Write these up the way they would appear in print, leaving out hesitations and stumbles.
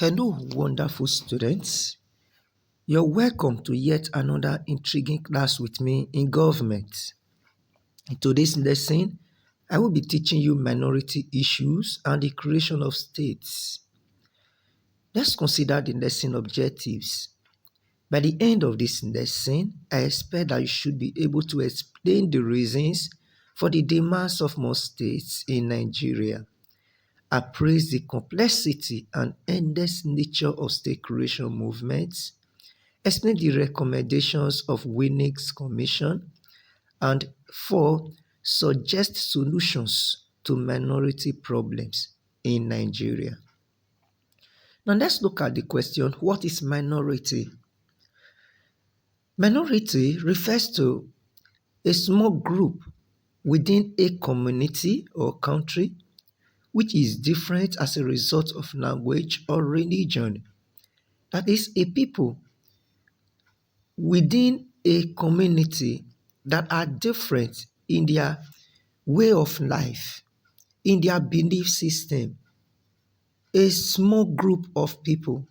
Hello, wonderful students. You're welcome to yet another intriguing class with me in government. In today's lesson, I will be teaching you minority issues and the creation of states. Let's consider the lesson objectives. By the end of this lesson, I expect that you should be able to explain the reasons for the demands of more states in Nigeria, appraise the complexity and endless nature of state creation movements, explain the recommendations of Winnick's Commission, and 4. Suggest solutions to minority problems in Nigeria. Now let's look at the question, what is minority? Minority refers to a small group within a community or country which is different as a result of language or religion. That is, a people within a community that are different in their way of life, in their belief system. A small group of people.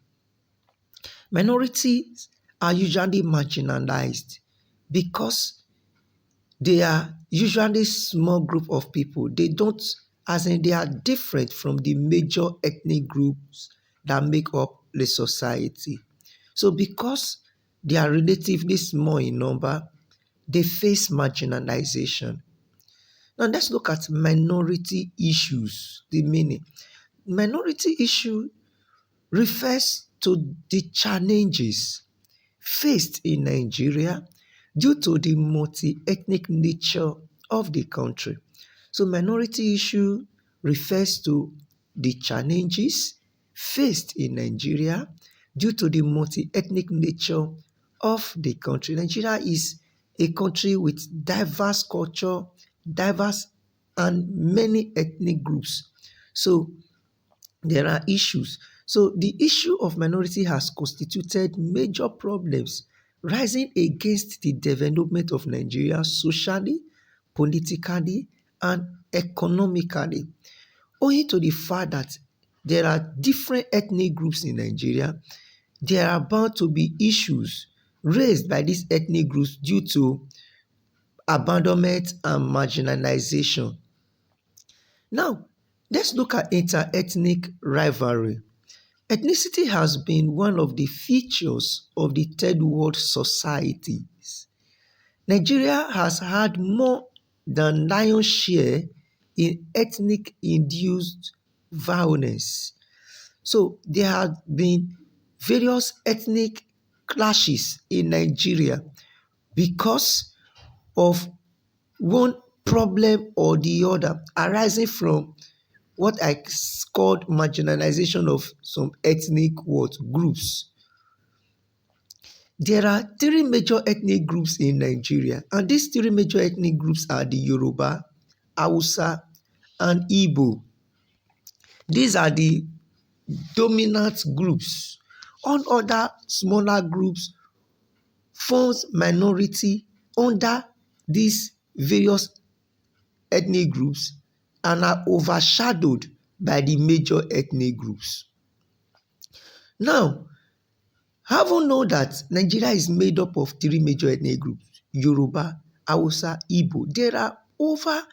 Minorities are usually marginalized because they are usually small group of people. They are different from the major ethnic groups that make up the society. So because they are relatively small in number, they face marginalization. Now let's look at minority issues, the meaning. Minority issue refers to the challenges faced in Nigeria due to the multi-ethnic nature of the country. So minority issue refers to the challenges faced in Nigeria due to the multi-ethnic nature of the country. Nigeria is a country with diverse culture, diverse and many ethnic groups. So there are issues. So the issue of minority has constituted major problems rising against the development of Nigeria socially, politically, and economically. Owing to the fact that there are different ethnic groups in Nigeria, there are bound to be issues raised by these ethnic groups due to abandonment and marginalization. Now, let's look at inter-ethnic rivalry. Ethnicity has been one of the features of the third world societies. Nigeria has had more than lion's share in ethnic-induced violence. So there have been various ethnic clashes in Nigeria because of one problem or the other arising from what I called marginalization of some ethnic groups. There are three major ethnic groups in Nigeria, and these three major ethnic groups are the Yoruba, Hausa, and Igbo. These are the dominant groups. All other smaller groups forms minority under these various ethnic groups and are overshadowed by the major ethnic groups. Now, having known that Nigeria is made up of three major ethnic groups, Yoruba, Hausa, Igbo, there are over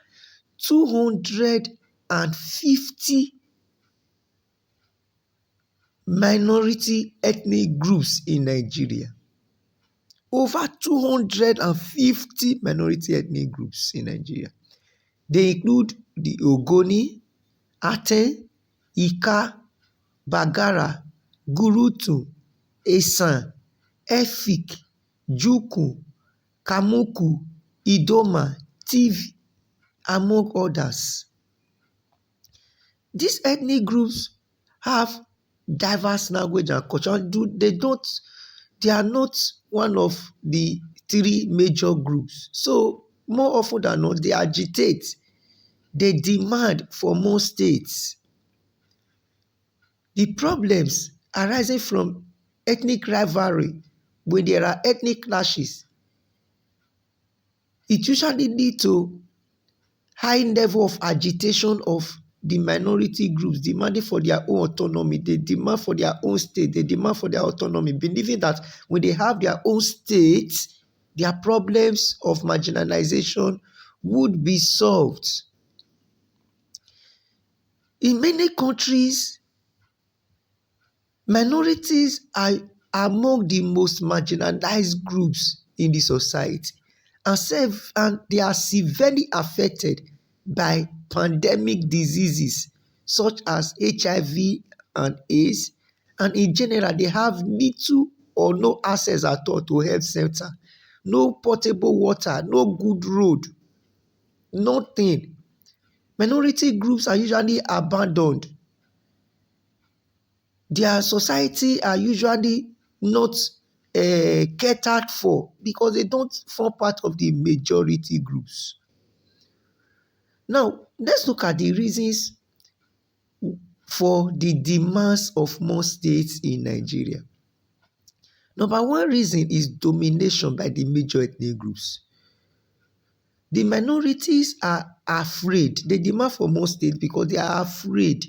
250 minority ethnic groups in Nigeria. Over 250 minority ethnic groups in Nigeria. They include the Ogoni, Aten, Ika, Bagara, Gurutu, Esan, Efik, Juku, Kamuku, Idoma, Tiv, among others. These ethnic groups have diverse language and culture. They are not one of the three major groups. So more often than not, they agitate. They demand for more states. The problems arising from ethnic rivalry, when there are ethnic clashes, it usually leads to high level of agitation of the minority groups demanding for their own autonomy. They demand for their own state. They demand for their autonomy, believing that when they have their own state, their problems of marginalization would be solved. In many countries, minorities are among the most marginalized groups in the society, and they are severely affected by pandemic diseases such as HIV and AIDS, and in general they have little or no access at all to health center, no portable water, no good road, nothing. Minority groups are usually abandoned. Their society are usually not catered for because they don't form part of the majority groups. Now, let's look at the reasons for the demands of more states in Nigeria. Number one reason is domination by the major ethnic groups. The minorities are afraid. They demand for more states because they are afraid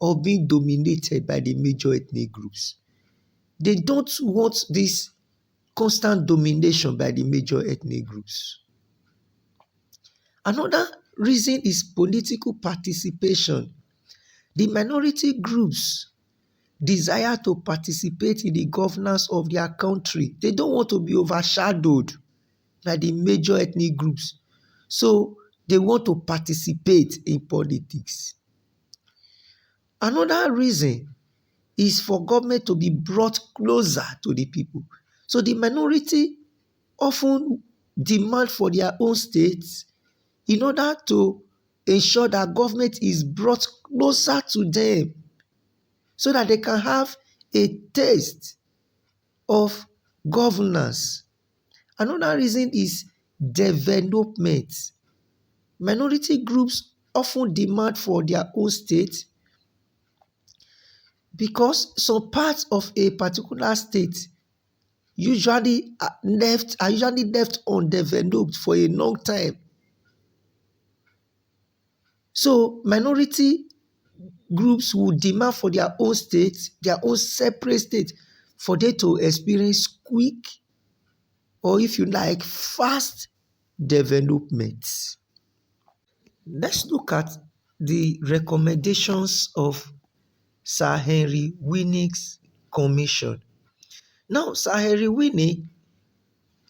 of being dominated by the major ethnic groups. They don't want this constant domination by the major ethnic groups. Another reason is political participation. The minority groups desire to participate in the governance of their country. They don't want to be overshadowed by the major ethnic groups. So they want to participate in politics. Another reason is for government to be brought closer to the people. So the minority often demand for their own states in order to ensure that government is brought closer to them so that they can have a taste of governance. Another reason is development. Minority groups often demand for their own state because some parts of a particular state are usually left undeveloped for a long time. So minority groups will demand for their own state, their own separate state, for them to experience quick, or if you like, fast development. Let's look at the recommendations of Sir Henry Winnick's commission. Now, Sir Henry Winnick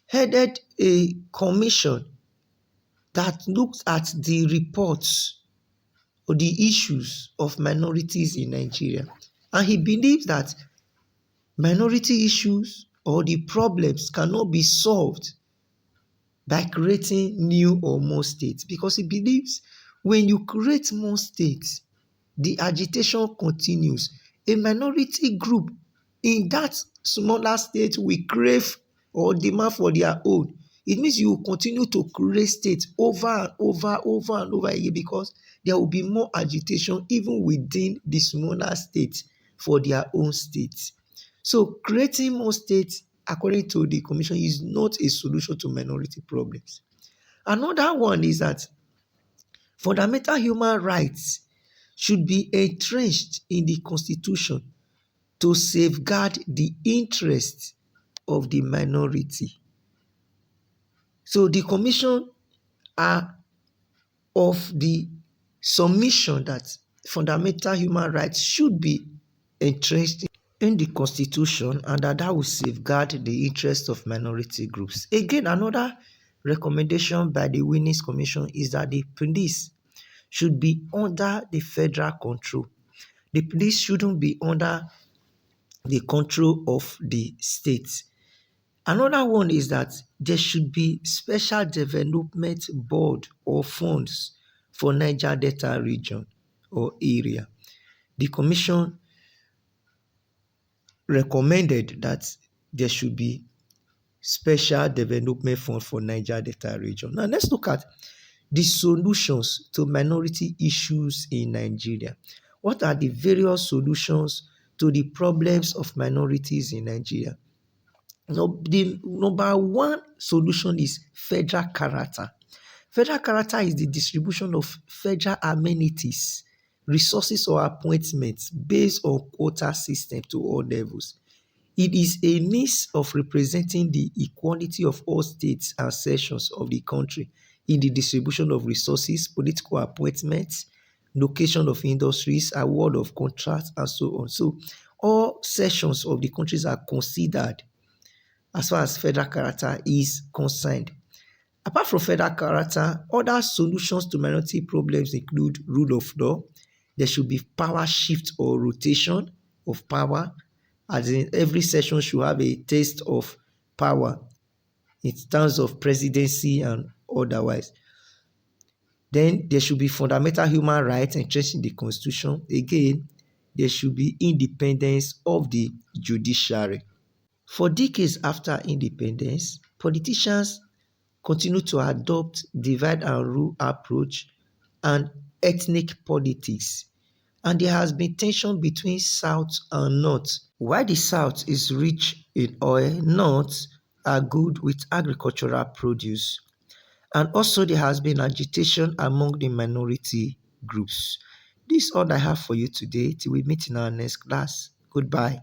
headed a commission that looked at the reports or the issues of minorities in Nigeria. And he believes that minority issues or the problems cannot be solved by creating new or more states, because he believes when you create more states, the agitation continues. A minority group in that smaller state will crave or demand for their own. It means you will continue to create states over and over again, because there will be more agitation even within the smaller states for their own states. So creating more states, according to the commission, is not a solution to minority problems. Another one is that fundamental human rights should be entrenched in the constitution to safeguard the interests of the minority. So the commission are of the submission that fundamental human rights should be entrenched in the constitution, and that will safeguard the interests of minority groups. Again, another recommendation by the Winnick Commission is that the police should be under the federal control. The police shouldn't be under the control of the states. Another one is that there should be special development board or funds for Niger Delta region or area. The commission recommended that there should be special development fund for Niger Delta region. Now let's look at the solutions to minority issues in Nigeria. What are the various solutions to the problems of minorities in Nigeria? Now, the number one solution is federal character. Federal character is the distribution of federal amenities resources or appointments based on quota system to all levels. It is a means of representing the equality of all states and sections of the country in the distribution of resources, political appointments, location of industries, award of contracts, and so on. So, all sections of the countries are considered as far as federal character is concerned. Apart from federal character, other solutions to minority problems include rule of law. There should be power shift or rotation of power, as in every session should have a taste of power in terms of presidency and otherwise. Then there should be fundamental human rights entrenched in the constitution. Again, there should be independence of the judiciary. For decades after independence, politicians continue to adopt divide and rule approach and ethnic politics. And there has been tension between South and North. While the South is rich in oil, North are good with agricultural produce. And also there has been agitation among the minority groups. This is all I have for you today. Till we meet in our next class. Goodbye.